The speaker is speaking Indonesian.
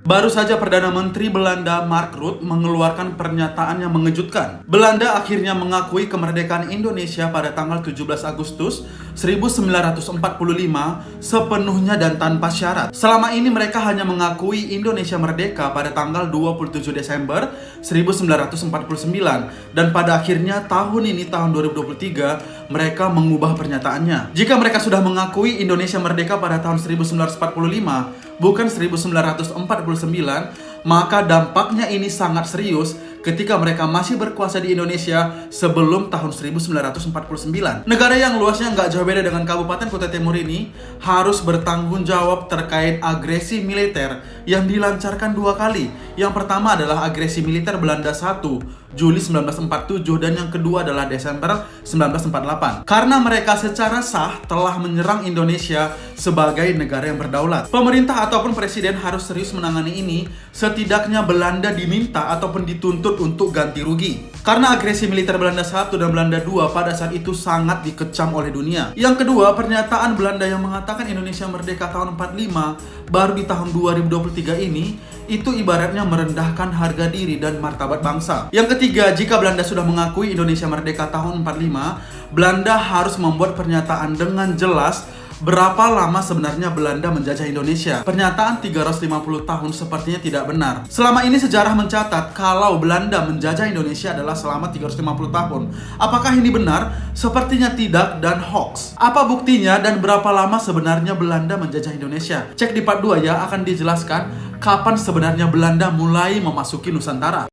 Baru saja Perdana Menteri Belanda Mark Rutte mengeluarkan pernyataan yang mengejutkan. Belanda akhirnya mengakui kemerdekaan Indonesia pada tanggal 17 Agustus 1945 sepenuhnya dan tanpa syarat. Selama ini mereka hanya mengakui Indonesia merdeka pada tanggal 27 Desember 1949 dan pada akhirnya tahun ini, tahun 2023, mereka mengubah pernyataannya. Jika mereka sudah mengakui Indonesia merdeka pada tahun 1945 bukan 1949, maka dampaknya ini sangat serius ketika mereka masih berkuasa di Indonesia sebelum tahun 1949. Negara yang luasnya nggak jauh beda dengan Kabupaten Kutai Timur ini harus bertanggung jawab terkait agresi militer yang dilancarkan dua kali. Yang pertama adalah agresi militer Belanda 1 Juli 1947 dan yang kedua adalah Desember 1948. Karena mereka secara sah telah menyerang Indonesia sebagai negara yang berdaulat. Pemerintah ataupun presiden harus serius menangani ini. Setidaknya Belanda diminta ataupun dituntut untuk ganti rugi. Karena agresi militer Belanda 1 dan Belanda 2 pada saat itu sangat dikecam oleh dunia. Yang kedua, pernyataan Belanda yang mengatakan Indonesia merdeka tahun 45 baru di tahun 2023 ini itu ibaratnya merendahkan harga diri dan martabat bangsa. Yang ketiga, jika Belanda sudah mengakui Indonesia merdeka tahun 45, Belanda harus membuat pernyataan dengan jelas berapa lama sebenarnya Belanda menjajah Indonesia. Pernyataan 350 tahun sepertinya tidak benar. Selama ini sejarah mencatat kalau Belanda menjajah Indonesia adalah selama 350 tahun. Apakah ini benar? Sepertinya tidak dan hoax. Apa buktinya dan berapa lama sebenarnya Belanda menjajah Indonesia? Cek di part 2 ya, akan dijelaskan kapan sebenarnya Belanda mulai memasuki Nusantara.